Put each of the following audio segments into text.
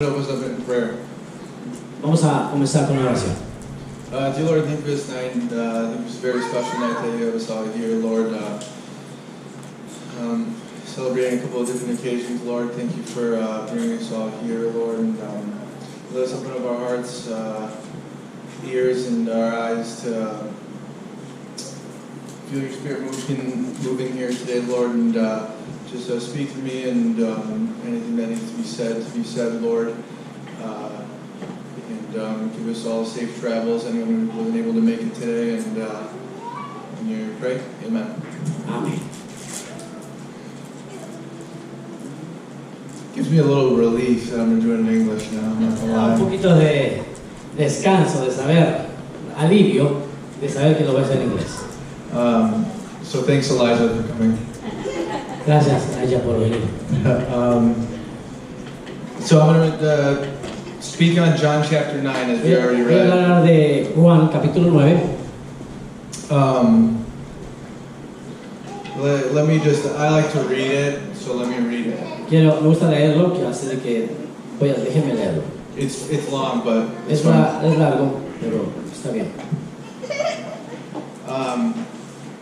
Opens up in prayer. Vamos a comenzar con una oración. Dear Lord, thank you for this night. And, I think it's a very special night that you have us all here, Lord. Celebrating a couple of different occasions, Lord. Thank you for bringing us all here, Lord. And let us open up our hearts, ears, and our eyes to feel your Spirit moving here today, Lord. And just speak to me and anything that needs to be said, Lord. And give us all safe travels, anyone who wasn't able to make it today. And you pray? Amen. Amén. Gives me a little relief that I'm doing it in English now. I'm not gonna Un lie. poquito de descanso, de saber, alivio, de saber que lo voy a hacer en inglés. So thanks, Elijah, for coming. Gracias a ella por venir. So I'm going to speak on John chapter 9, as we already Voy a read. hablar de Juan capítulo 9. Let me just, I like to read it, so let me read it. Me gusta leerlo, así de que déjenme leerlo. It's long, but it's Es fun. largo, pero está bien.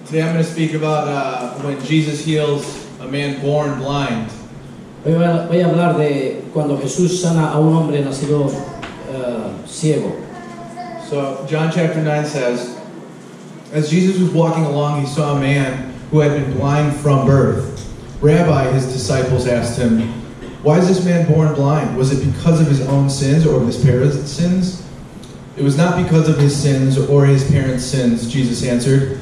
Today I'm going to speak about when Jesus heals a man born blind. Voy a hablar de cuando Jesús sana a un hombre nacido ciego. So John chapter 9 says, as Jesus was walking along, he saw a man who had been blind from birth. Rabbi, his disciples asked him, why is this man born blind? Was it because of his own sins or of his parents' sins? It was not because of his sins or his parents' sins, Jesus answered.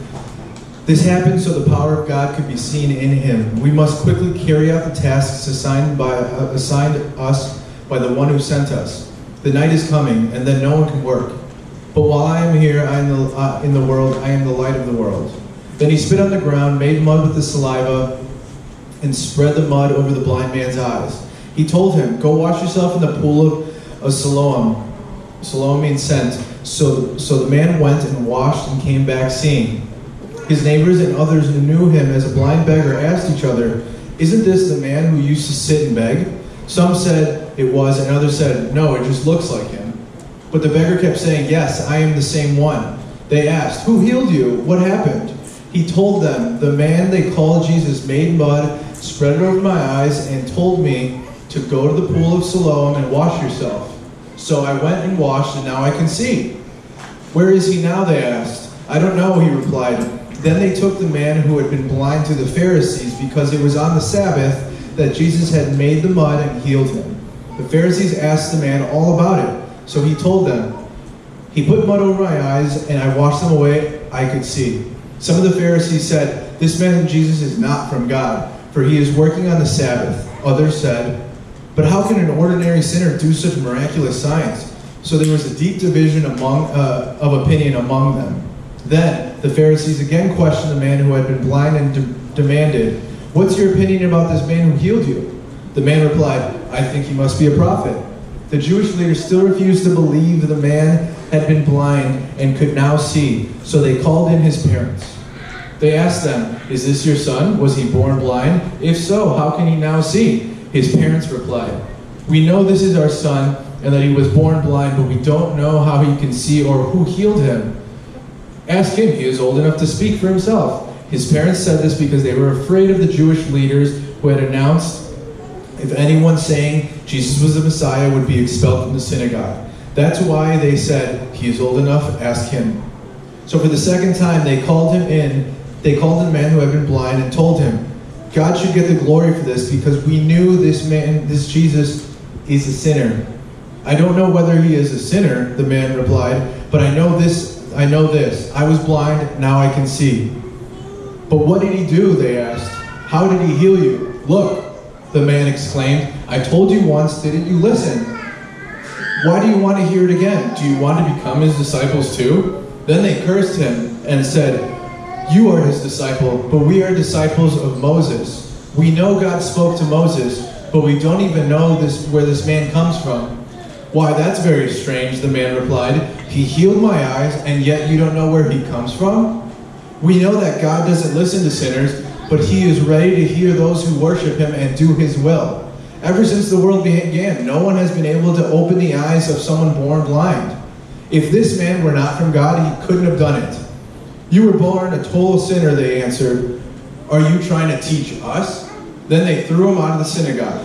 This happened so the power of God could be seen in him. We must quickly carry out the tasks assigned us by the one who sent us. The night is coming, and then no one can work. But while I am here, in the world, I am the light of the world. Then he spit on the ground, made mud with the saliva, and spread the mud over the blind man's eyes. He told him, go wash yourself in the pool of Siloam. Siloam means sent. So the man went and washed and came back seeing. His neighbors and others who knew him as a blind beggar asked each other, isn't this the man who used to sit and beg? Some said it was, and others said, no, it just looks like him. But the beggar kept saying, yes, I am the same one. They asked, who healed you? What happened? He told them, the man they called Jesus made mud, spread it over my eyes, and told me to go to the pool of Siloam and wash yourself. So I went and washed, and now I can see. Where is he now? They asked. I don't know, he replied. Then they took the man who had been blind to the Pharisees because it was on the Sabbath that Jesus had made the mud and healed him. The Pharisees asked the man all about it. So he told them, he put mud over my eyes and I washed them away, I could see. Some of the Pharisees said, this man Jesus is not from God, for he is working on the Sabbath. Others said, but how can an ordinary sinner do such miraculous signs? So there was a deep division of opinion among them. Then the Pharisees again questioned the man who had been blind and demanded, what's your opinion about this man who healed you? The man replied, I think he must be a prophet. The Jewish leaders still refused to believe the man had been blind and could now see, so they called in his parents. They asked them, is this your son? Was he born blind? If so, how can he now see? His parents replied, we know this is our son and that he was born blind, but we don't know how he can see or who healed him. Ask him, he is old enough to speak for himself. His parents said this because they were afraid of the Jewish leaders who had announced if anyone saying Jesus was the Messiah would be expelled from the synagogue. That's why they said, he is old enough, ask him. So for the second time they called him in. They called the man who had been blind and told him, God should get the glory for this because we knew this man, this Jesus, is a sinner. I don't know whether he is a sinner, the man replied, but I know this. I was blind, now I can see. But what did he do? They asked. How did he heal you? Look, the man exclaimed. I told you once, didn't you listen? Why do you want to hear it again? Do you want to become his disciples too? Then they cursed him and said, you are his disciple, but we are disciples of Moses. We know God spoke to Moses, but we don't even know where this man comes from. Why, that's very strange, the man replied. He healed my eyes, and yet you don't know where he comes from? We know that God doesn't listen to sinners, but he is ready to hear those who worship him and do his will. Ever since the world began, no one has been able to open the eyes of someone born blind. If this man were not from God, he couldn't have done it. You were born a total sinner, they answered. Are you trying to teach us? Then they threw him out of the synagogue.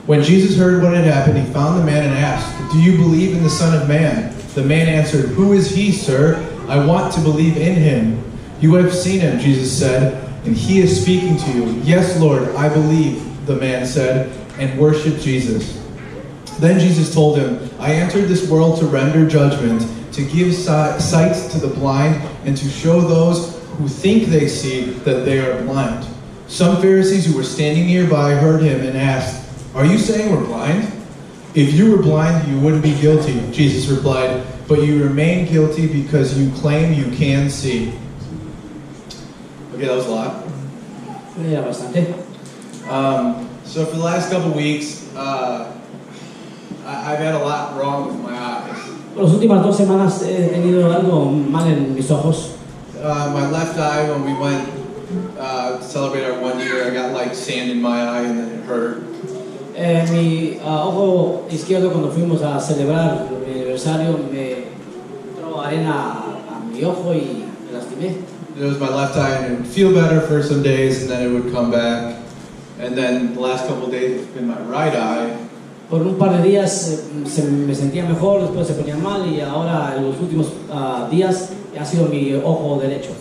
When Jesus heard what had happened, he found the man and asked, Do you believe in the Son of Man? The man answered, Who is he, sir? I want to believe in him. You have seen him, Jesus said, and he is speaking to you. Yes, Lord, I believe, the man said, and worshiped Jesus. Then Jesus told him, I entered this world to render judgment, to give sight to the blind, and to show those who think they see that they are blind. Some Pharisees who were standing nearby heard him and asked, Are you saying we're blind? If you were blind, you wouldn't be guilty, Jesus replied, but you remain guilty because you claim you can see. Okay, that was a lot. Ya bastante. So for the last couple weeks, I've had a lot wrong with my eyes. Por las últimas 2 semanas he tenido algo mal en mis ojos. My left eye, when we went to celebrate our 1 year, I got like sand in my eye and then it hurt. Mi ojo izquierdo, cuando fuimos a celebrar mi aniversario, me entró arena a mi ojo y me lastimé. It was my left eye, and it would feel better for some days, and then it would come back. And then the last couple of days, it's been my right eye. Por un par de días me sentía mejor, después se ponía mal y ahora en los últimos días ha sido mi ojo derecho.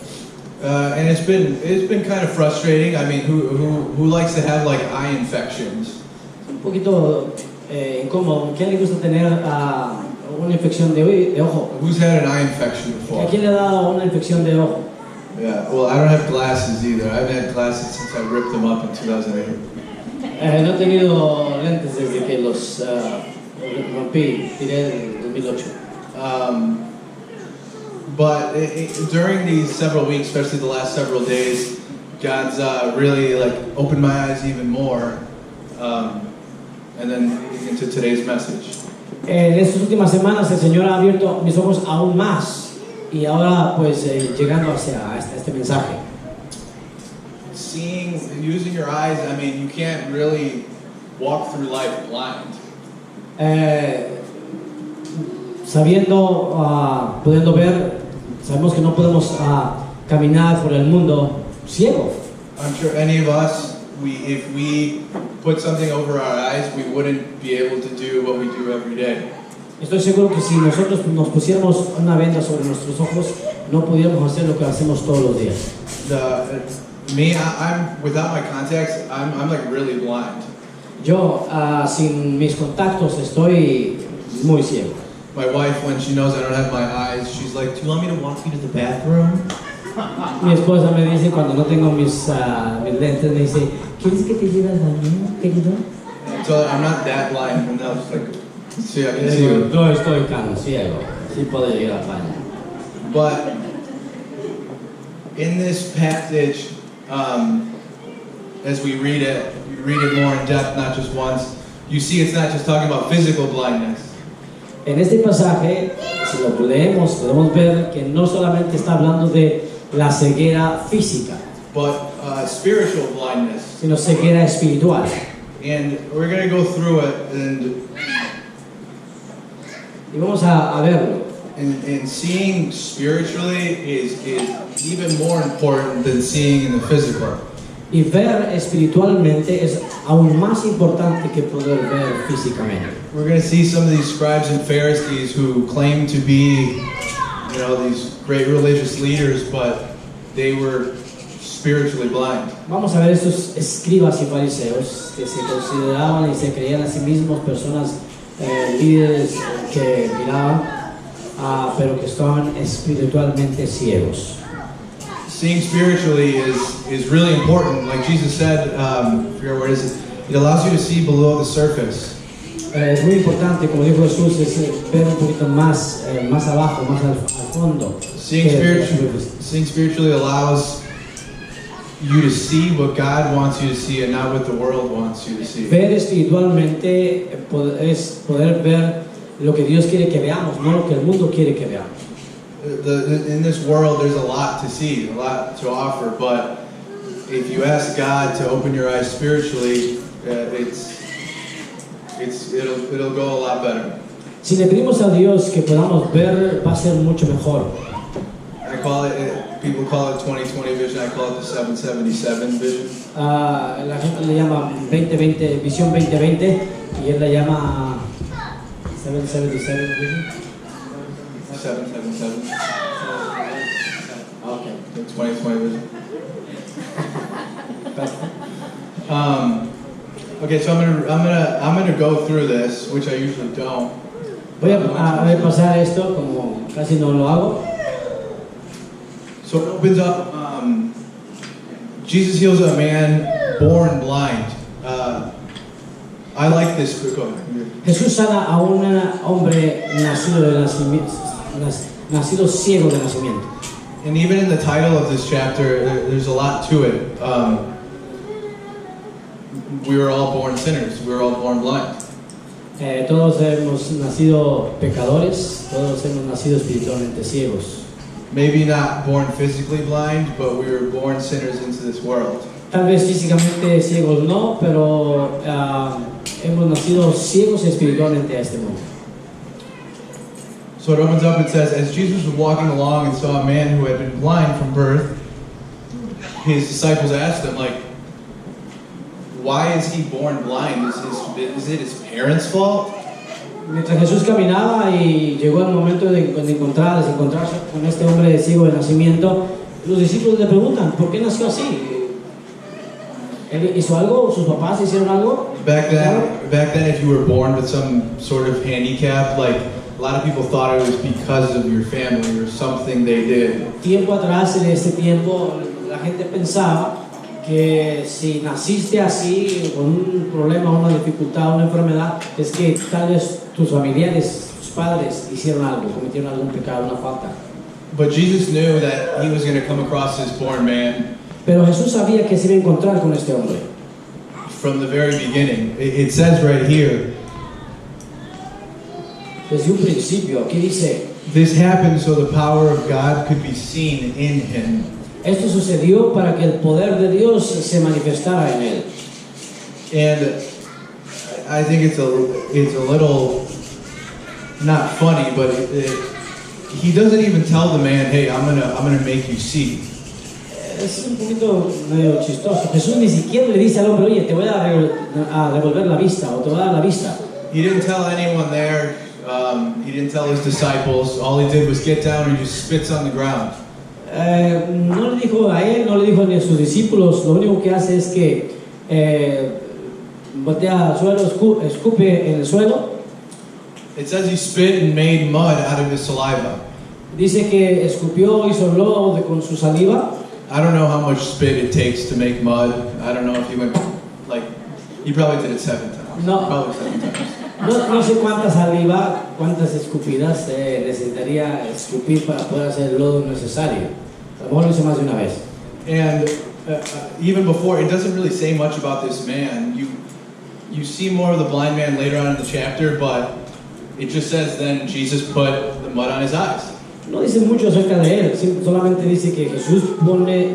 And it's been kind of frustrating. I mean, who likes to have like eye infections? Un poquito incómodo. ¿Quién le gusta tener una infección de ojo? Who's had an eye infection before? ¿A quién le ha dado una infección de ojo? Yeah, well, I don't have glasses either. I haven't had glasses since I ripped them up in 2008. No he tenido lentes desde que los rompí, tiré en 2008. But during these several weeks, especially the last several days, God's really like opened my eyes even more. And then into today's message. En estas últimas semanas el Señor ha abierto mis ojos aún más y ahora pues llegando hacia este mensaje. Using your eyes, I mean, you can't really walk through life blind. Pudiendo ver, sabemos que no podemos caminar por el mundo ciego. I'm sure any of us, if we put something over our eyes, we wouldn't be able to do what we do every day. Estoy seguro que si nosotros nos pusiéramos una venda sobre nuestros ojos, no pudiéramos hacer lo que hacemos todos los días. I'm without my contacts, I'm like really blind. Yo sin mis contactos estoy muy ciego. My wife, when she knows I don't have my eyes, she's like, "Do you want me to walk you to the bathroom?" Mi esposa me dice cuando no tengo mis lentes, me dice, ¿quieres que te lleve al baño, querido? So I'm not that blind, and I was like, see, I can see you. Yo estoy ciego, sí puedo llegar al baño. But in this passage, as we read it more in depth, not just once, you see it's not just talking about physical blindness. En este pasaje, si lo leemos, podemos ver que no solamente está hablando de la ceguera física, but spiritual blindness, sino ceguera espiritual. And we're going to go through it, y vamos a verlo. And seeing spiritually is even more important than seeing in the physical. Y ver espiritualmente es aún más importante que poder ver físicamente. We're going to see some of these scribes and Pharisees who claim to be, these great religious leaders, but they were spiritually blind. Vamos a ver estos escribas y fariseos que se consideraban y se creían a sí mismos personas líderes que miraban, pero que estaban espiritualmente ciegos. Seeing spiritually is really important. Like Jesus said, I forget where it is, it allows you to see below the surface. Es muy importante, como dijo Jesús, es ver un poquito más abajo, más al fondo. Seeing spiritually allows you to see what God wants you to see and not what the world wants you to see. Ver espiritualmente es poder ver lo que Dios quiere que veamos, no lo que el mundo quiere que veamos. In this world, there's a lot to see, a lot to offer, but if you ask God to open your eyes spiritually, it'll go a lot better. Si le pedimos a Dios que podamos ver, va a ser mucho mejor. I call it, people call it 2020 vision, I call it the 777 vision. La gente le llama 2020, visión 2020, y él la llama 777 vision. 777. Okay. The 2020 vision. Okay, so I'm gonna go through this, which I usually don't. Voy a pasar esto como casi no lo hago. So it opens up. Jesus heals a man born blind. I like this. Go ahead. Jesús sana a un hombre nacido ciego de nacimiento. And even in the title of this chapter, there's a lot to it. We were all born sinners. We were all born blind. Todos hemos nacido pecadores, todos hemos nacido espiritualmente ciegos. Maybe not born physically blind, but we were born sinners into this world. Tal vez físicamente ciegos no, pero hemos nacido ciegos espiritualmente a este mundo. So it opens up and says, as Jesus was walking along and saw a man who had been blind from birth, his disciples asked him, like, why is he born blind? Is it his parents' fault? Mientras Jesús caminaba y llegó el momento de encontrarse con este hombre ciego de nacimiento, los discípulos le preguntan, ¿por qué nació así? ¿Él hizo algo? ¿Sus papás hicieron algo? Back then, if you were born with some sort of handicap, like a lot of people thought it was because of your family or something they did. Tiempo atrás, en este tiempo, la gente pensaba que si naciste así, con un problema, una dificultad, una enfermedad, es que tal vez tus familiares, tus padres hicieron algo, cometieron algún pecado, una falta. But Jesus knew that he was going to come across this born man. Pero Jesús sabía que se iba a encontrar con este hombre. From the very beginning. It says right here. Desde un principio, aquí dice, this happened so the power of God could be seen in him. Esto sucedió para que el poder de Dios se manifestara en él. And I think it's a little not funny, but he doesn't even tell the man, "Hey, I'm gonna make you see." Es un poquito medio chistoso. Jesús ni siquiera le dice al hombre, oye, te voy a devolver la vista o te voy a dar la vista. He didn't tell anyone there. He didn't tell his disciples. All he did was get down and just spits on the ground. No le dijo a él, no le dijo ni a sus discípulos. Lo único que hace es que voltea al suelo, escupe en el suelo. It says he spit and made mud out of his saliva. Dice que escupió, hizo lodo con su saliva. I don't know how much spit it takes to make mud. I don't know if he went, like, he probably did it 7 times. No. Probably 7 times. No sé cuánta saliva, cuántas escupidas necesitaría escupir para poder hacer el lodo necesario. A lo mejor lo hizo más de una vez. And even before, it doesn't really say much about this man. You see more of the blind man later on in the chapter, but it just says then Jesus put the mud on his eyes. No dice mucho acerca de él, solamente dice que Jesús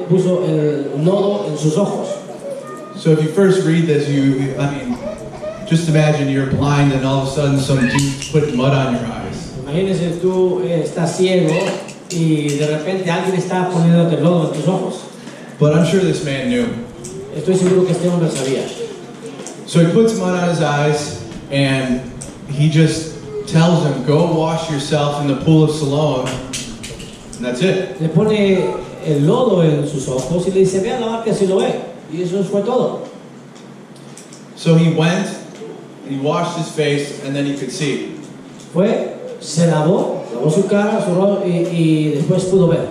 puso el lodo en sus ojos. So if you first read this, just imagine you're blind and all of a sudden some dude's putting mud on your eyes. Imagínese tú estás ciego y de repente alguien está poniéndote el lodo en tus ojos. But I'm sure this man knew. Estoy seguro que este hombre sabía. So he puts mud on his eyes and he just tells him, go wash yourself in the pool of Siloam, and that's it. Le pone el lodo en sus ojos y le dice, ve a lavarte a Siloé. Y eso fue todo. So he went, he washed his face, and then he could see. Fue, se lavó su cara, su rostro y después pudo ver.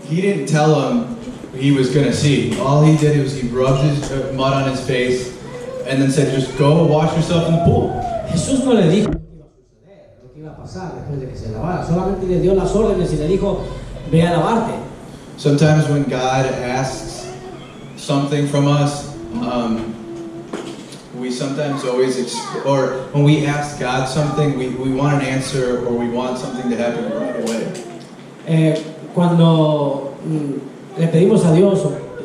He didn't tell him he was going to see. All he did was he rubbed his mud on his face and then said, just go wash yourself in the pool. Jesús no le dijo lo que iba a pasar después de que se lavara, solamente le dio las órdenes y le dijo, ve a lavarte. Sometimes when God asks something from us, we sometimes always, or when we ask God something, we want an answer or we want something to happen right away. Cuando le pedimos a Dios,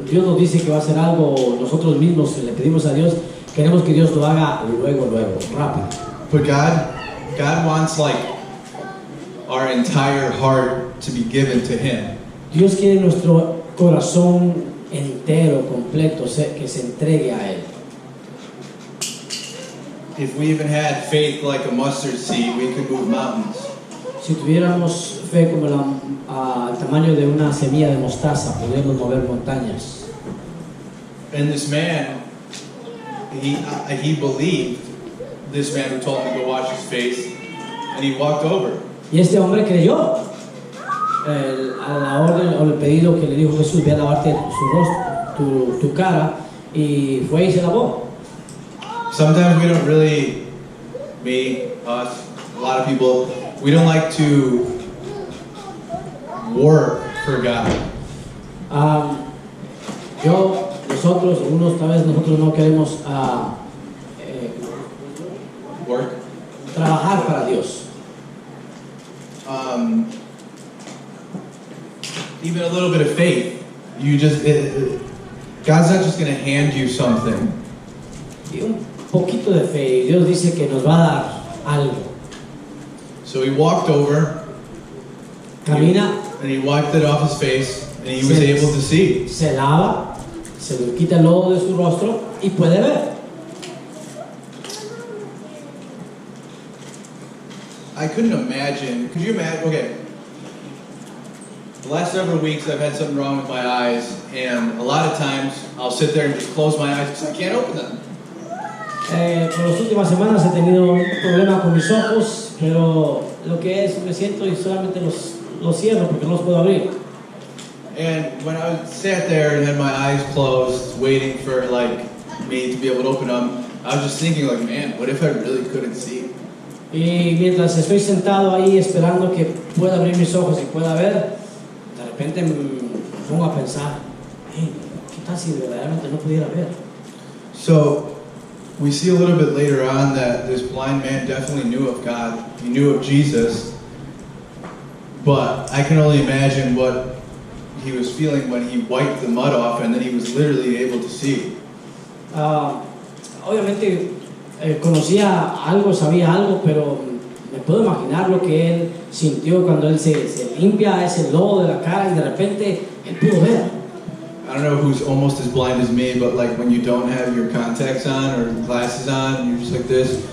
Dios nos dice que va a hacer algo, nosotros mismos le pedimos a Dios Queremos que Dios lo haga luego, rápido. But God wants like our entire heart to be given to Him. Dios quiere nuestro corazón entero, completo, que se entregue a Él. If we even had faith like a mustard seed, we could move mountains. Si tuviéramos fe como el tamaño de una semilla de mostaza, podríamos mover montañas. And this man, he believed this man who told him to go wash his face, and he walked over. Y este hombre creyó a la orden o el pedido que le dijo Jesús: ve a lavarte su rostro, tu cara, y fue y se lavó. Sometimes we don't really, us, a lot of people, we don't like to work for God. Nosotros, tal vez nosotros no queremos Work. Trabajar para Dios. Even a little bit of faith, God's not just going to hand you something. Y un poquito de fe, Dios dice que nos va a dar algo. So he walked over, Camina, and he wiped it off his face, and he was able to see. se lava, se le quita el lodo de su rostro y puede ver. I couldn't imagine. Could you imagine? Okay. The last several weeks I've had something wrong with my eyes, and a lot of times I'll sit there and just close my eyes because I can't open them. Por las últimas semanas he tenido un problema con mis ojos, pero lo que es, me siento y solamente los cierro porque no los puedo abrir. And when I sat there and had my eyes closed, waiting for like me to be able to open them, I was just thinking like, man, what if I really couldn't see? Y mientras estoy sentado ahí esperando que pueda abrir mis ojos y pueda ver, de repente me pongo a pensar, ¿qué tal si verdaderamente no pudiera ver? So we see a little bit later on that this blind man definitely knew of God. He knew of Jesus. But I can only imagine what he was feeling when he wiped the mud off and then he was literally able to see. Obviamente conocía algo, sabía algo, pero me puedo imaginar lo que él sintió cuando él se limpia ese lodo de la cara y de repente él pudo ver. I don't know who's almost as blind as me, but like when you don't have your contacts on or glasses on, you're just like this,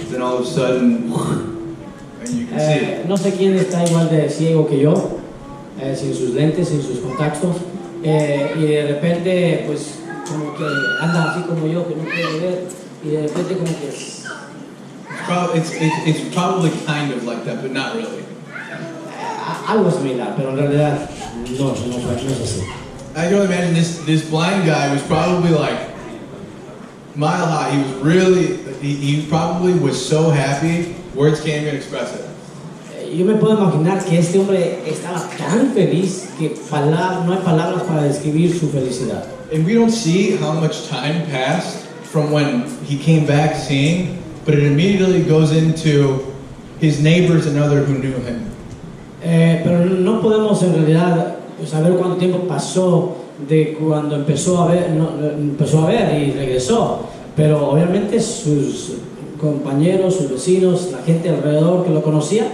then all of a sudden, and you can see. No sé quién está igual de ciego que yo, sin sus lentes, sin sus contactos, y de repente, pues, como que anda así como yo, que no puede ver, y de repente como que It's probably kind of like that, but not really. Algo similar, pero en realidad no es así. I can imagine this blind guy was probably like mile high. He was really, he probably was so happy, words can't even express it. Yo me puedo imaginar que este hombre estaba tan feliz que no hay palabras para describir su felicidad. And we don't see how much time passed from when he came back seeing, but it immediately goes into his neighbors and others who knew him. Pero no podemos en realidad saber cuánto tiempo pasó de cuando empezó a ver y regresó, pero obviamente sus compañeros, sus vecinos, la gente alrededor que lo conocía.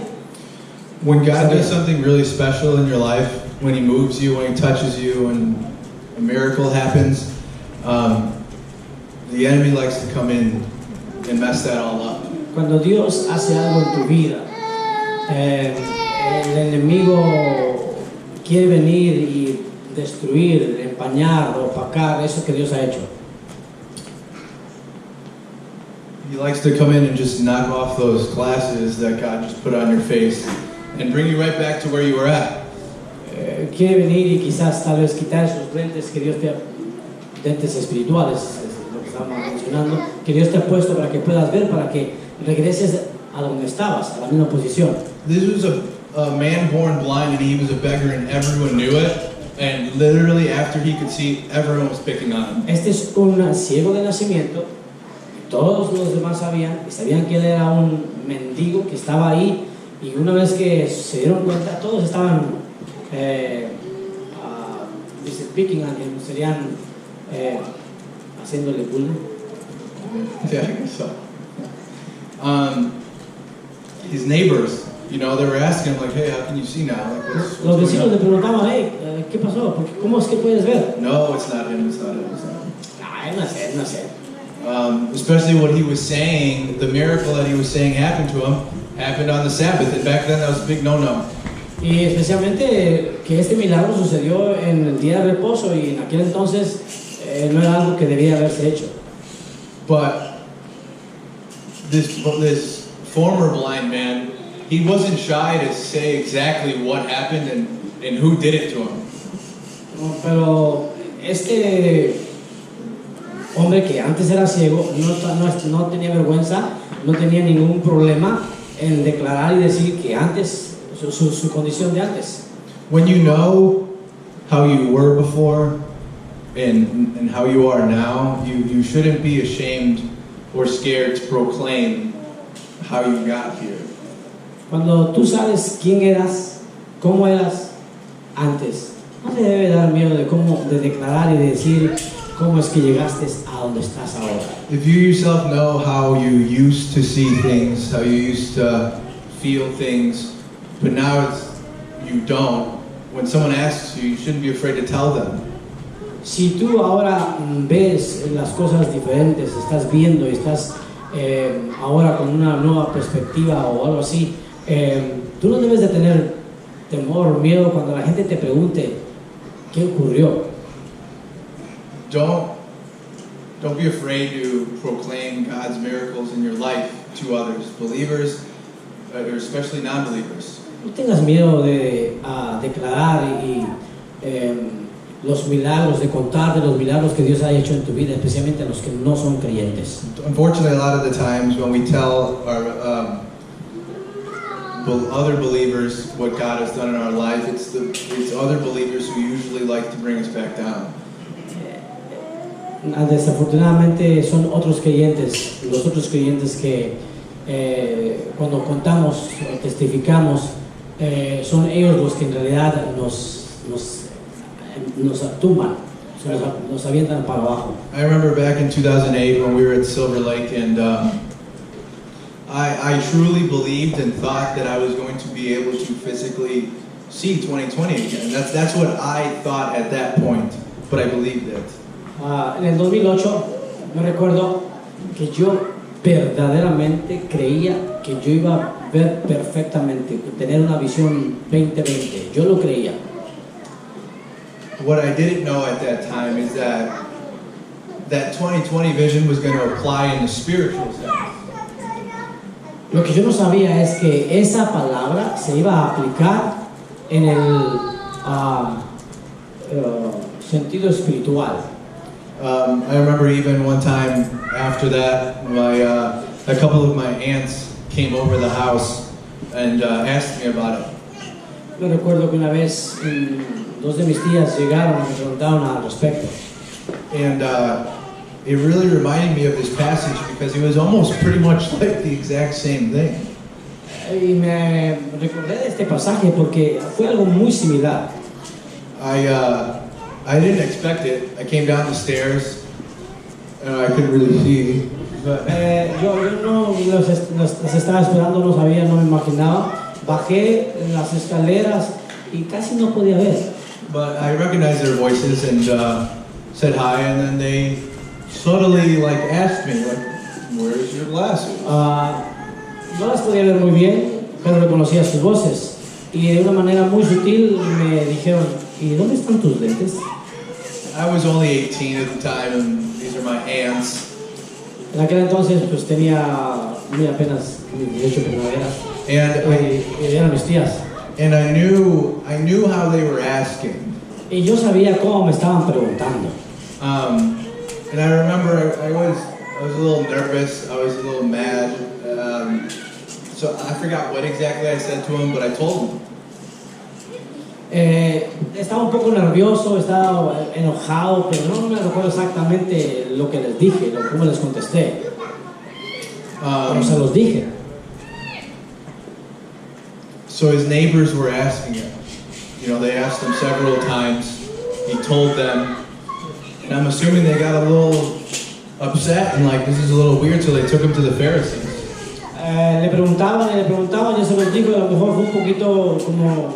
When God does something really special in your life, when He moves you, when He touches you, when a miracle happens, the enemy likes to come in and mess that all up. Cuando Dios hace algo en tu vida, el enemigo quiere venir y destruir, empañar, opacar eso que Dios ha hecho. He likes to come in and just knock off those glasses that God just put on your face and bring you right back to where you were at. Quiere venir y quizás tal vez quitar esos lentes que Dios te ha, lentes espirituales, es lo que estamos mencionando, que Dios te ha puesto para que puedas ver, para que regreses a donde estabas, a la misma posición. This was a man born blind, and he was a beggar, and everyone knew it. And literally, after he could see, everyone was picking on him. Este es un ciego de nacimiento. Todos los demás sabían que él era un mendigo que estaba ahí, y una vez que se dieron cuenta, todos estaban picking on him, serían haciéndole bullying. Yeah, I guess so. His neighbors, you know, they were asking him, like, hey, how can you see now? Like, Los what's vecinos le going on? preguntaban, hey, ¿qué pasó? ¿Cómo es que puedes ver? No, it's not him, it's not him, it's not him. Ay, no sé, no sé. Especially what he was saying, the miracle that he was saying happened to him, happened on the Sabbath. And back then that was a big no-no. Y especialmente que este milagro sucedió en el día de reposo y en aquel entonces no era algo que debía haberse hecho. But this former blind man, he wasn't shy to say exactly what happened and who did it to him. Pero este hombre que antes era ciego no tenía vergüenza, no tenía ningún problema en declarar y decir que antes, su condición de antes. When you know how you were before and how you are now, you shouldn't be ashamed or scared to proclaim how you got here. Cuando tú sabes quién eras, cómo eras antes, no te debe dar miedo de declarar y de decir cómo es que llegaste a donde estás ahora. If you yourself know how you used to see things, how you used to feel things, but now you don't, when someone asks you, you shouldn't be afraid to tell them. Si tú ahora ves las cosas diferentes, estás viendo y estás ahora con una nueva perspectiva o algo así, tú no debes de tener temor o miedo cuando la gente te pregunte qué ocurrió. Don't be afraid to proclaim God's miracles in your life to others, believers, or especially non-believers. No tengas miedo de declarar y los milagros, de contar de los milagros que Dios ha hecho en tu vida, especialmente a los que no son creyentes. Unfortunately, a lot of the times when we tell our other believers what God has done in our life, it's other believers who usually like to bring us back down. Desafortunadamente son otros creyentes, los otros creyentes que cuando contamos o testificamos, son ellos los que en realidad nos tumban, nos avientan para abajo. I remember back in 2008 when we were at Silver Lake, and I truly believed and thought that I was going to be able to physically see 2020 again. That's what I thought at that point, but I believed it. En el 2008 me recuerdo que yo verdaderamente creía que yo iba a ver perfectamente, tener una visión 2020. Yo lo creía. What I didn't know at that time is that 2020 vision was going to apply in the spiritual sense. Lo que yo no sabía es que esa palabra se iba a aplicar en el sentido espiritual. I remember even one time after that, a couple of my aunts came over the house and asked me about it. Yo recuerdo que una vez dos de mis tías llegaron y me preguntaron al respecto. And it really reminded me of this passage because it was almost pretty much like the exact same thing. Y me recordé de este pasaje porque fue algo muy similar. I didn't expect it. I came down the stairs and I couldn't really see. But Yo no los estaba esperando, no sabía, no me imaginaba. Bajé las escaleras y casi no podía ver. But I recognized their voices and said hi, and then they subtly asked me "Where's your glasses?" No las podía ver muy bien, pero reconocía sus voces. Y de una manera muy sutil me dijeron, ¿y dónde están tus lentes? I was only 18 at the time, and these are my aunts. En aquel entonces pues tenía apenas 18 primavera. Y eran mis tías. And I knew how they were asking. Y yo sabía cómo me estaban preguntando. And I remember I was a little nervous. I was a little mad. So I forgot what exactly I said to them, but I told them. Estaba un poco nervioso, estaba enojado, pero no me recuerdo exactamente lo que les dije, cómo les contesté. Pero se los dije. So his neighbors were asking him. You know, they asked him several times. He told them, and I'm assuming they got a upset and like, this is a little weird, so they took him to the Pharisees. Le preguntaban y le preguntaban, ya se los digo, y a lo mejor fue un poquito como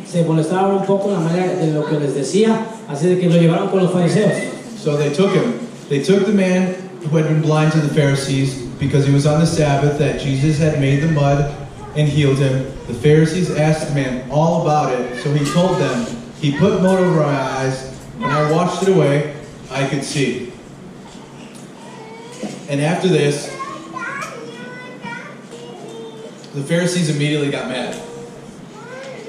se molestaron un poco en la manera de lo que les decía, así de que lo llevaron con los fariseos. So they took him. They took the man who had been blind to the Pharisees because he was on the Sabbath that Jesus had made the mud and healed him. The Pharisees asked the man all about it, so he told them, he put mud over my eyes, when I washed it away, I could see. And after this, the Pharisees immediately got mad.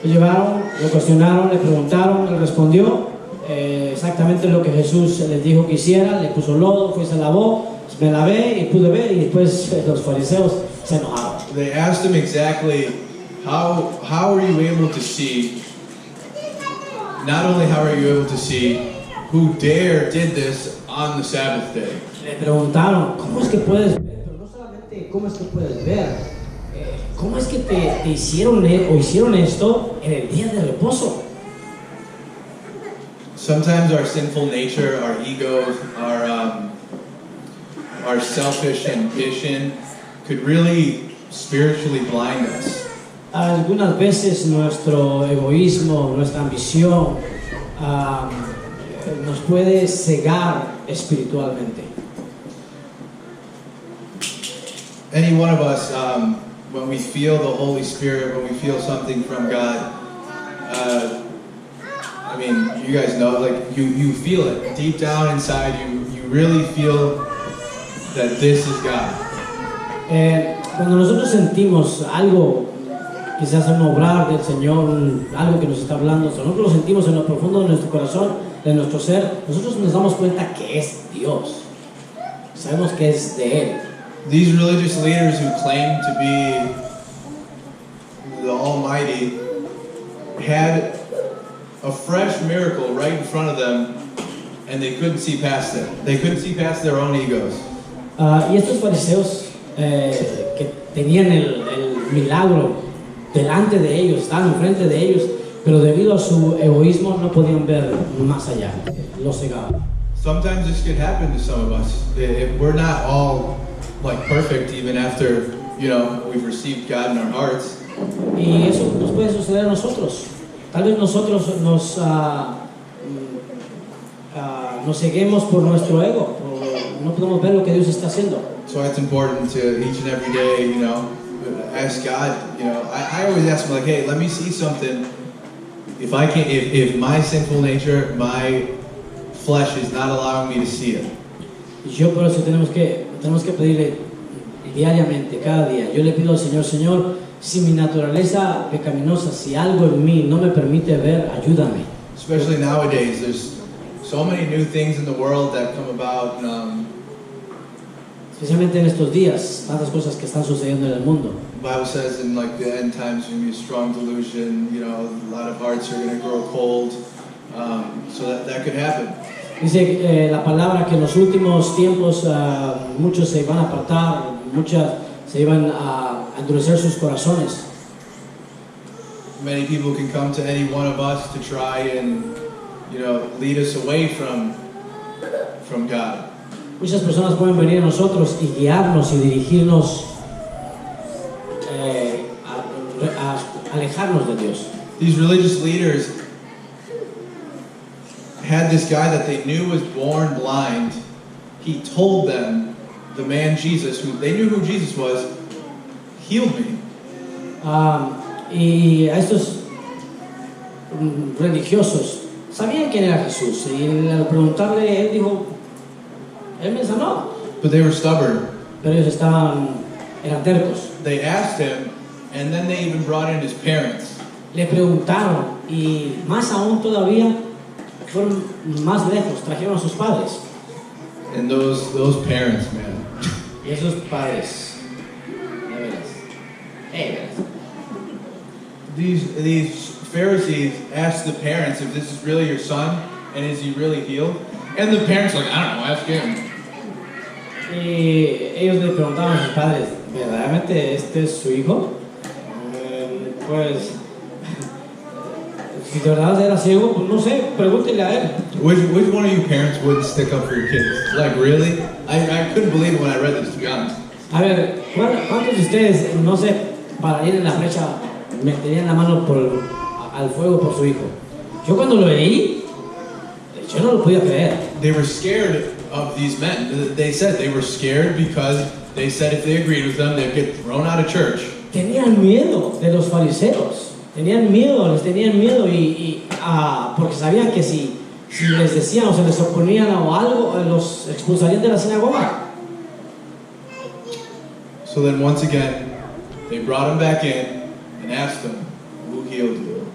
Lo llevaron, lo cuestionaron, le preguntaron, él respondió exactamente lo que Jesús les dijo que hiciera, le puso lodo, fue, se lavó, me lavé y pude ver, y después los fariseos se enojaron. They asked him exactly, how are you able to see? Not only how are you able to see, who did this on the Sabbath day? Le preguntaron, ¿cómo es que puedes ver? Pero no solamente cómo es que puedes ver, ¿cómo es que te hicieron o hicieron esto en el día de reposo? Sometimes our sinful nature, our egos, our selfish ambition could really spiritually blind us. Algunas veces nuestro egoísmo, nuestra ambición nos puede cegar espiritualmente. Any one of us, when we feel the Holy Spirit, when we feel something from God, I mean, you guys know, like you feel it deep down inside you really feel that this is God. Cuando nosotros sentimos algo, quizás un obrar del Señor, algo que nos está hablando, nosotros lo sentimos en lo profundo de nuestro corazón, de nuestro ser, nosotros nos damos cuenta que es Dios. Sabemos que es de Él. These religious leaders who claim to be the Almighty had a fresh miracle right in front of them, and they couldn't see past it. They couldn't see past their own egos. Y estos fariseos que tenían el milagro delante de ellos, estaban enfrente de ellos, pero debido a su egoísmo no podían ver más allá, lo cegaban. Sometimes this could happen to some of us. If we're not all like perfect, even after we've received God in our hearts. Y eso nos puede suceder a nosotros. Tal vez nosotros nos ceguemos por nuestro ego, no podemos ver lo que Dios está haciendo. So it's important to each and every day, ask God. I always ask him, like, hey, let me see something. If I can't, if my sinful nature, my flesh is not allowing me to see it. Y yo por eso tenemos que pedirle diariamente, cada día. Yo le pido al Señor, Señor, si mi naturaleza pecaminosa, si algo en mí no me permite ver, ayúdame. Especially nowadays, there's so many new things in the world that come about. Especialmente en estos días, tantas cosas que están sucediendo en el mundo. The Bible says in like the end times there's going to be a strong delusion. A lot of hearts are going to grow cold. So that could happen. Dice la palabra que en los últimos tiempos muchos se van a apartar, muchas se iban a endurecer sus corazones. Many people can come to any one of us to try and lead us away from God. Muchas personas pueden venir a nosotros y guiarnos y dirigirnos a alejarnos de Dios. These religious leaders had this guy that they knew was born blind. He told them, the man Jesus, who they knew who Jesus was, healed me. Y a estos religiosos sabían quién era Jesús, y al preguntarle, él dijo, él me sanó. But they were stubborn. Pero ellos eran tercos. They asked him, and then they even brought in his parents. Le preguntaron, y más aún todavía, fueron más lejos, trajeron a sus padres. And those parents, man. Y esos padres, de veras. These Pharisees asked the parents if this is really your son, and is he really healed? And the parents were like, I don't know, ask him. Y ellos le preguntaban a sus padres, ¿verdaderamente este es su hijo? Pues, si de verdad era ciego, pues no sé, pregúntele a él. Which one of you parents wouldn't stick up for your kids? Like, really? I couldn't believe it when I read this, to be honest. A ver, ¿cuántos de ustedes, no sé, para ir en la flecha, meterían la mano al fuego por su hijo? Yo cuando lo leí, yo no lo podía creer. They were scared of these men. They said they were scared because they said if they agreed with them, they'd get thrown out of church. Tenían miedo de los fariseos. Les tenían miedo porque sabían que si les decían o se les oponían o algo, los expulsarían de la sinagoga. So then once again, they brought him back in and asked him, who healed you?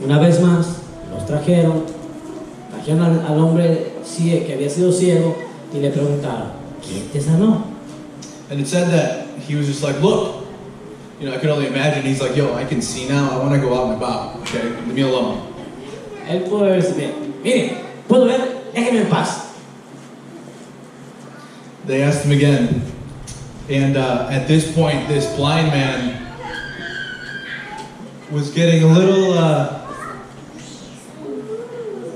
Una vez más, los trajeron al hombre que había sido ciego y le preguntaron, ¿quién te sanó? And it said that he was just like, look, I can only imagine, he's like, yo, I can see now, I want to go out and about, okay, leave me alone. Él pudo decir, miren, puedo ver, déjenme en paz. They asked him again, and at this point, this blind man was getting a little, I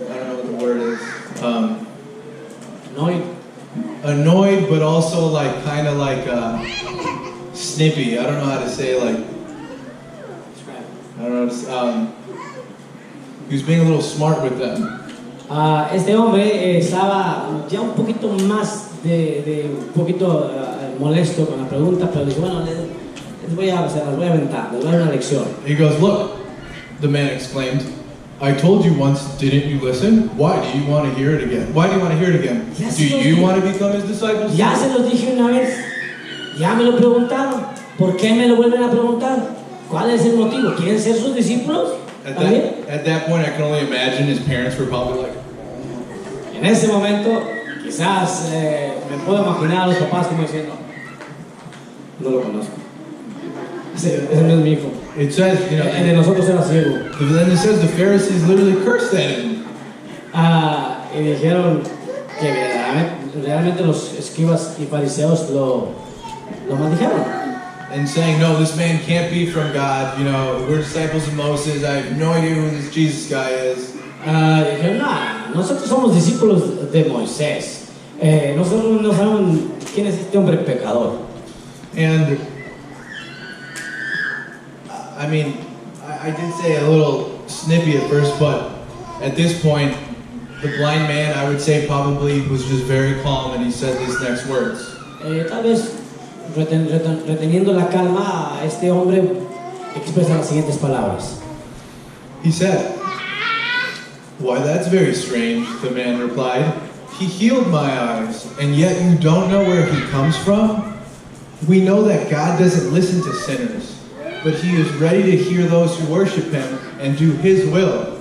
don't know what the word is, annoyed, but also kind of snippy. I don't know how to say, I don't know, he was being a little smart with them. Este hombre estaba ya un poquito más un poquito molesto con la pregunta, pero dice, bueno, se las voy a aventar, les voy a dar una lección. He goes, look, the man exclaimed, I told you once, didn't you listen? Why do you want to hear it again? Why do you want to hear it again? Do you want to become his disciples? Ya se los dije una vez, ya me lo preguntaron, ¿por qué me lo vuelven a preguntar? ¿Cuál es el motivo? ¿Quieren ser sus discípulos? At that point, I can only imagine his parents were probably like... En ese momento, quizás me puedo imaginar a los papás como diciendo, no lo conozco. Ese no es mi hijo. It says, el de nosotros era ciego. Then it says the Pharisees literally cursed at him. Y dijeron que realmente los escribas y fariseos lo maldijeron. And saying, no, this man can't be from God. We're disciples of Moses. I have no idea who this Jesus guy is. Dijeron, no, nosotros somos discípulos de Moisés. Nosotros no sabemos quién es este hombre pecador. And I mean, I did say a little snippy at first, but at this point, the blind man, I would say, probably was just very calm, and he said these next words. Tal vez reteniendo la calma, este hombre expresa las siguientes palabras. He said, "Why, that's very strange," the man replied. "He healed my eyes, and yet you don't know where he comes from? We know that God doesn't listen to sinners, but he is ready to hear those who worship him and do his will.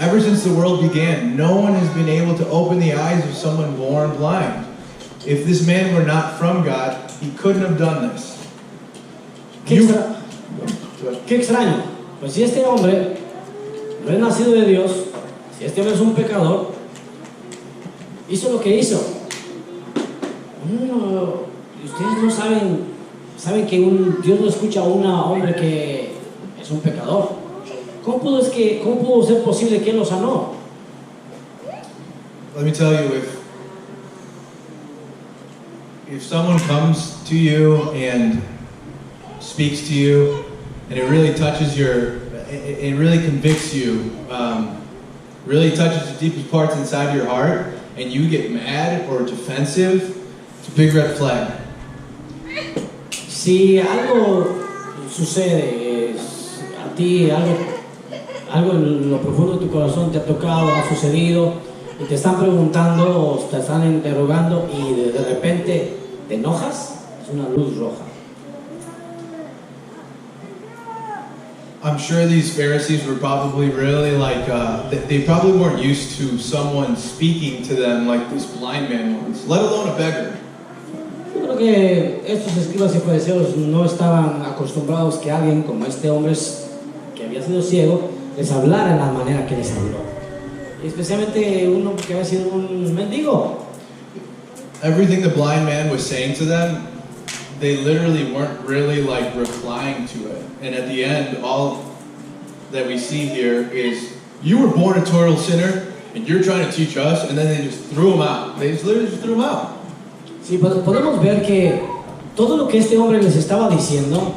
Ever since the world began, no one has been able to open the eyes of someone born blind. If this man were not from God, he couldn't have done this." Qué extraño. Pues si este hombre no es nacido de Dios, si este hombre es un pecador, hizo lo que hizo. Ustedes no saben que Dios no escucha a un hombre que es un pecador. ¿Cómo pudo ser posible que él lo sanó? Let me tell you, if someone comes to you and speaks to you, and it really touches it really convicts you, really touches the deepest parts inside of your heart, and you get mad or defensive, it's a big red flag. Si algo sucede a ti, algo en lo profundo de tu corazón te ha tocado, ha sucedido, y te están preguntando o te están interrogando y de repente te enojas, es una luz roja. I'm sure these Pharisees were probably really they probably weren't used to someone speaking to them like this blind man was, let alone a beggar. Yo creo que estos escribas y fariseos no estaban acostumbrados que alguien como este hombre que había sido ciego les hablara de la manera que les habló. Especialmente uno que había sido un mendigo. Everything the blind man was saying to them, they literally weren't really replying to it. And at the end, all that we see here is, you were born a total sinner, and you're trying to teach us, and then they just threw him out. They just literally just threw him out. Sí, podemos ver que todo lo que este hombre les estaba diciendo,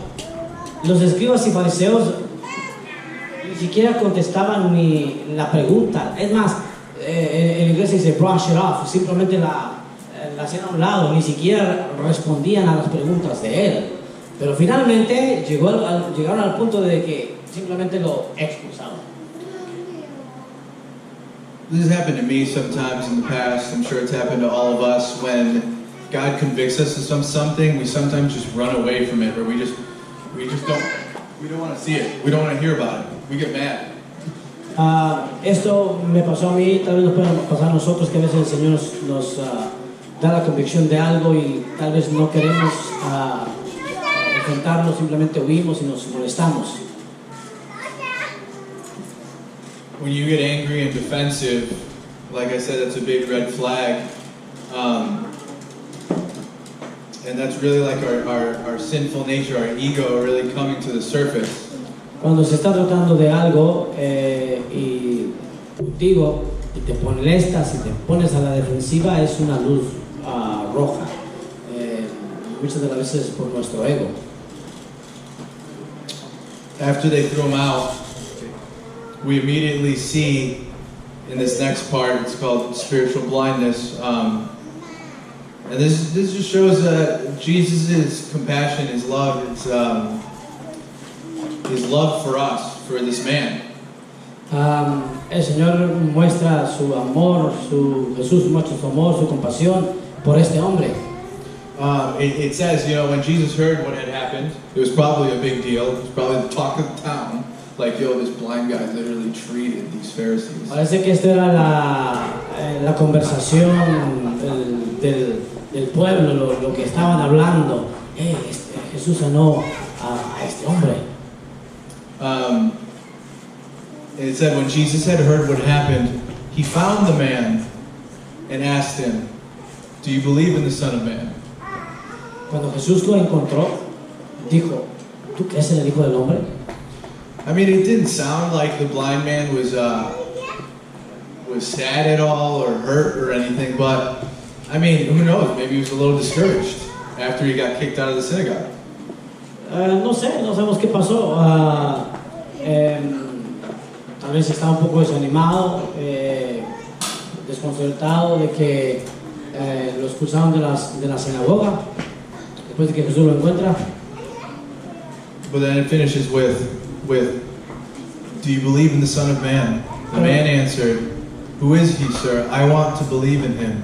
los escribas y fariseos ni siquiera contestaban ni la pregunta. Es más, en inglés se dice brush it off, simplemente la hacían a un lado, ni siquiera respondían a las preguntas de él. Pero finalmente llegaron al punto de que simplemente lo expulsaron. This has happened to me sometimes in the past. I'm sure it's happened to all of us. When God convicts us of something, we sometimes just run away from it, or we don't want to see it. We don't want to hear about it. We get mad. Esto me pasó a mí, tal vez nos pueda pasar a nosotros, que a veces el Señor nos da la convicción de algo y tal vez no queremos enfrentarlo, simplemente huimos y nos molestamos. When you get angry and defensive, like I said, that's a big red flag. And that's really like our sinful nature, our ego really coming to the surface. Cuando se está tratando de algo y contigo y te molestas y te pones a la defensiva, es una luz roja. Muchas de las veces por nuestro ego. After they threw him out, we immediately see in this next part, it's called spiritual blindness. And this just shows Jesus' compassion, his love, his love for us, for this man. El Señor muestra su amor, Jesús muestra su amor, su compasión por este hombre. It says, when Jesus heard what had happened, it was probably a big deal. It was probably the talk of the town. Like, this blind guy literally treated these Pharisees. Parece que esta era la conversación del pueblo, lo que estaban hablando. Jesús sanó a este hombre. And it said, when Jesus had heard what happened, he found the man and asked him, "Do you believe in the Son of Man?" Cuando Jesús lo encontró, dijo, ¿tú crees en el Hijo del Hombre? I mean, it didn't sound like the blind man was sad at all or hurt or anything, but I mean, who knows? Maybe he was a little discouraged after he got kicked out of the synagogue. No sabemos qué pasó. Tal vez estaba un poco desanimado, desconcertado de que lo expulsaron de la sinagoga después de que Jesús lo encuentra. But then it finishes with, "Do you believe in the Son of Man?" The man answered, "Who is he, sir? I want to believe in him."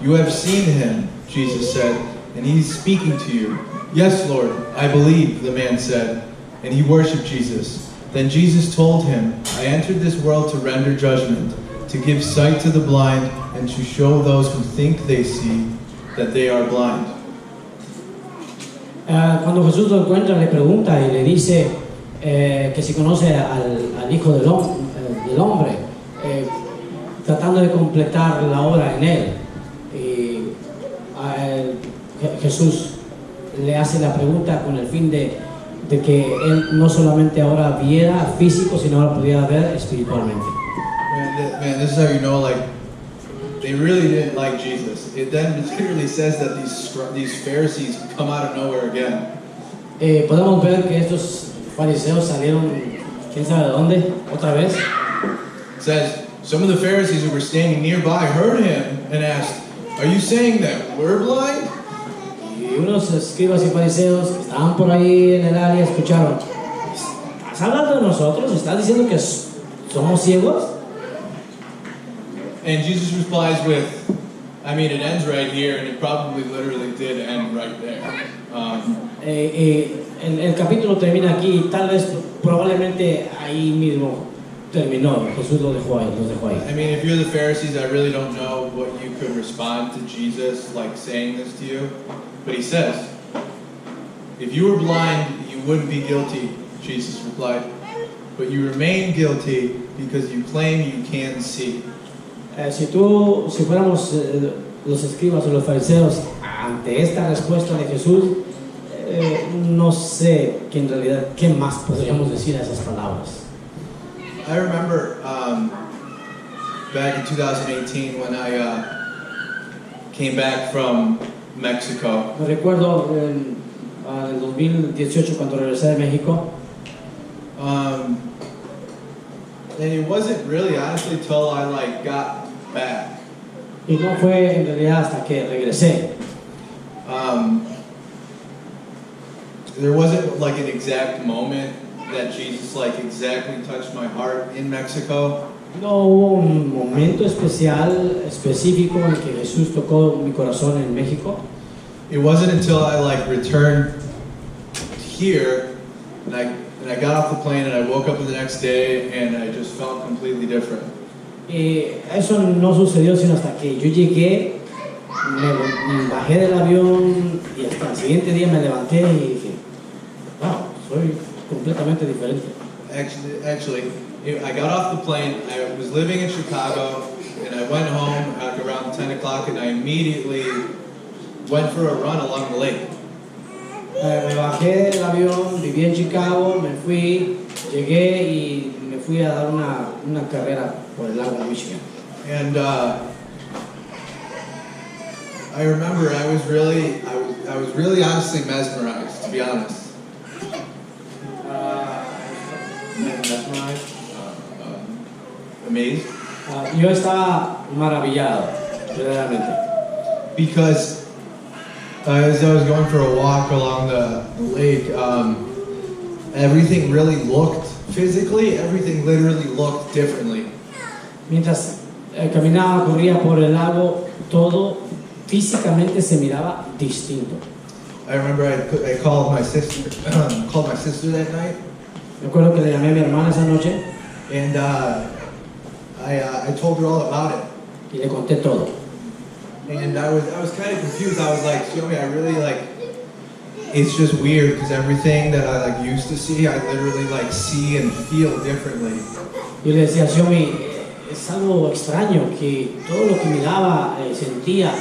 "You have seen him," Jesus said, "and he is speaking to you." "Yes, Lord, I believe," the man said, and he worshipped Jesus. Then Jesus told him, "I entered this world to render judgment, to give sight to the blind, and to show those who think they see that they are blind." Cuando Jesús lo encuentra, le pregunta y le dice que si conoce al Hijo del Hombre, tratando de completar la obra en él. Y Jesús le hace la pregunta con el fin de que él no solamente ahora viera físico, sino ahora pudiera ver espiritualmente. Man, this is how you know, like, they really didn't like Jesus. It then literally says that these Pharisees come out of nowhere again. Podemos ver que estos fariseos salieron, quién sabe de dónde, otra vez. It says, some of the Pharisees who were standing nearby heard him and asked, "Are you saying that we're blind?" Y unos escribas y fariseos que estaban por ahí en el área escucharon, ¿estás hablando de nosotros? ¿Estás diciendo que somos ciegos? And Jesus replies with, I mean, it ends right here, and it probably literally did end right there. El capítulo termina aquí y tal vez probablemente ahí mismo terminó. Jesús los dejó ahí. I mean, if you're the Pharisees, I really don't know what you could respond to Jesus, like saying this to you. But he says, "If you were blind, you wouldn't be guilty," Jesus replied. "But you remain guilty because you claim you can see." Si fuéramos los escribas o los fariseos ante esta respuesta de Jesús, no sé que en realidad qué más podríamos decir a esas palabras. I remember back in 2018 when I came back from Mexico. Me recuerdo en el 2018 cuando regresé de México. And it wasn't really honestly till I like got back. Y no fue en realidad hasta que regresé. There wasn't like an exact moment that Jesus like exactly touched my heart in Mexico. No hubo un momento especial, específico en que Jesús tocó mi corazón en México. It wasn't until I like returned here and I got off the plane and I woke up the next day and I just felt completely different. Y eso no sucedió sino hasta que yo llegué, me bajé del avión y hasta el siguiente día me levanté y dije, wow, soy completamente diferente. Actually, I got off the plane, I was living in Chicago, and I went home at around 10 o'clock, and I immediately went for a run along the lake. Me bajé del avión, viví en Chicago, me fui, llegué y me fui a dar una carrera por el lago de Michigan. And I remember I was really honestly mesmerized, to be honest. Amazed. Yo estaba maravillado, verdaderamente. Because as I was going for a walk along the lake, everything really looked, physically, everything literally looked differently. Mientras caminaba, corría por el lago, todo físicamente se miraba distinto. I remember I called my sister that night. Me acuerdo que le llamé a mi hermana esa noche And I told her all about it. y le conté todo. And I was kind of confused. I was like, Xiaomi, I really like, it's just weird because everything that I like used to see, I literally like see and feel differently. Yo le decía a Xiaomi, es algo extraño que todo lo que miraba, sentía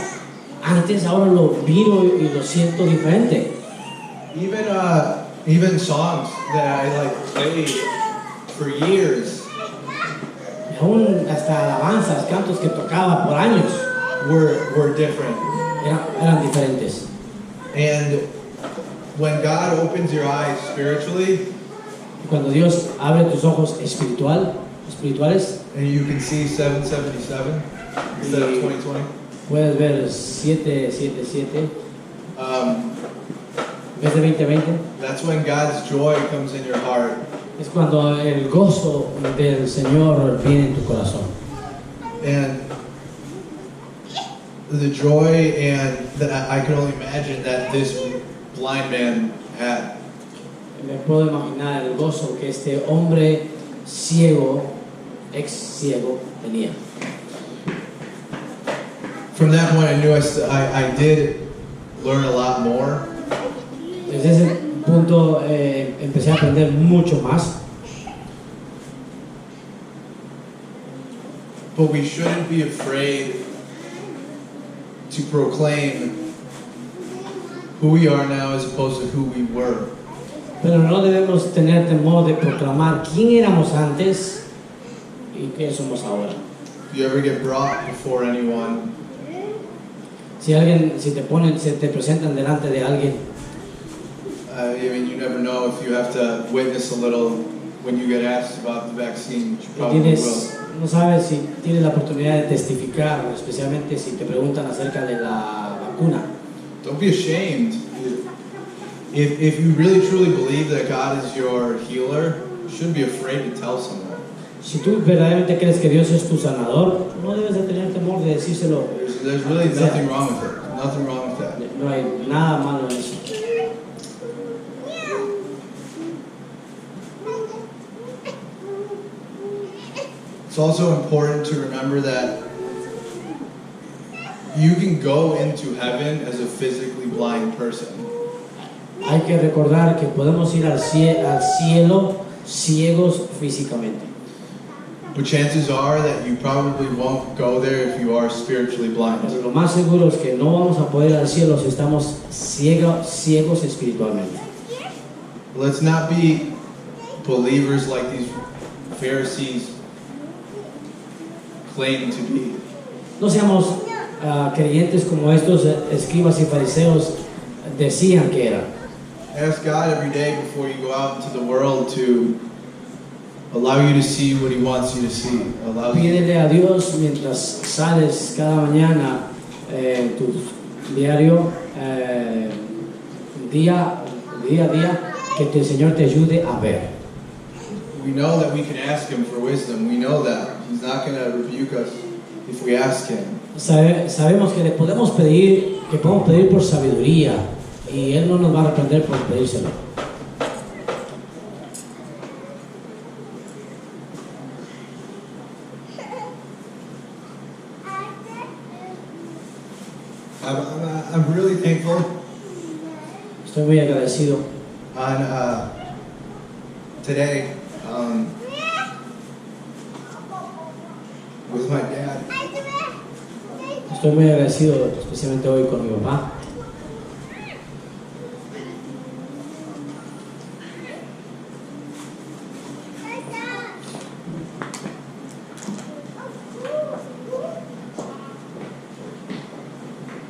antes, ahora lo miro y lo siento diferente. Even songs that I like played for years Aún hasta alabanzas, cantos que tocaba por años were different. eran diferentes. And when God opens your eyes spiritually, Y cuando Dios abre tus ojos espirituales, and you can see 777 instead of 2020, puedes ver 777 um, en vez de 2020. that's when God's joy comes in your heart. Es cuando el gozo del Señor viene en tu corazón. And the joy and that I can only imagine that this blind man had. Me puedo imaginar el gozo que este hombre ciego, ex ciego, tenía. From that point, I knew I did learn a lot more. Desde ese punto empecé a aprender mucho más. But we shouldn't be afraid to proclaim who we are now as opposed to who we were. Pero no debemos tener temor de proclamar quién éramos antes y quién somos ahora. If you ever get brought before anyone, Si te presentan delante de alguien, I mean, you never know if you have to witness a little when you get asked about the vaccine, which you probably will. no sabes si tienes la oportunidad de testificar, especialmente si te preguntan acerca de la vacuna. Don't be ashamed. If you really truly believe that God is your healer, you shouldn't be afraid to tell someone. Si tú verdaderamente crees que Dios es tu sanador, no debes de tener temor de decírselo. There's really nothing wrong with it. Nothing wrong with that. No hay nada malo en eso. It's also important to remember that you can go into heaven as a physically blind person. Hay que recordar que podemos ir al cielo ciegos físicamente. But chances are that you probably won't go there if you are spiritually blind. Pero lo más seguro es que no vamos a poder ir al cielo si estamos ciegos espiritualmente. Let's not be believers like these Pharisees claim to be. No seamos creyentes como estos escribas y fariseos decían que eran. Ask God every day before you go out into the world to allow you to see what He wants you to see. Pídele a Dios mientras sales cada mañana en tu diario, día a día, que el Señor te ayude a ver. We know that we can ask Him for wisdom. We know that He's not going to rebuke us if we ask Him. Sabemos que le podemos pedir por sabiduría y Él no nos va a reprender por pedírselo. I'm really thankful. Estoy muy agradecido. On today, with my dad. Estoy muy agradecido, especialmente hoy con mi papá.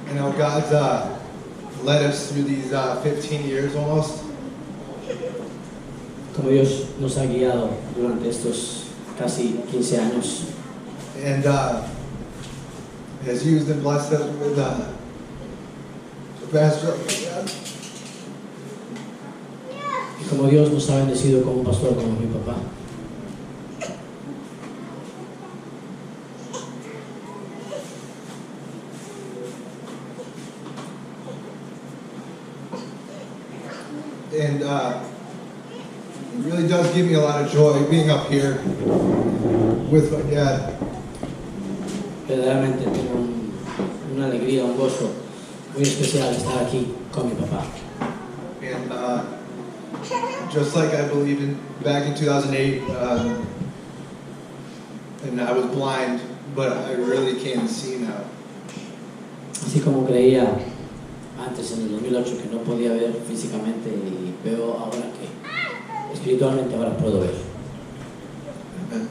You know, God's led us through these 15 years almost. Como Dios nos ha guiado durante estos casi 15 años. And has used and blessed us with the pastor. Y como Dios nos ha bendecido como un pastor, como mi papá. And it really does give me a lot of joy being up here with my dad. Verdaderamente tengo una alegría, un gozo muy especial estar aquí con mi papá. And just like I believed in back in 2008, and I was blind, but I really can see now. Así como creía antes en el 2008 que no podía ver físicamente y veo ahora que espiritualmente ahora puedo ver. Amen.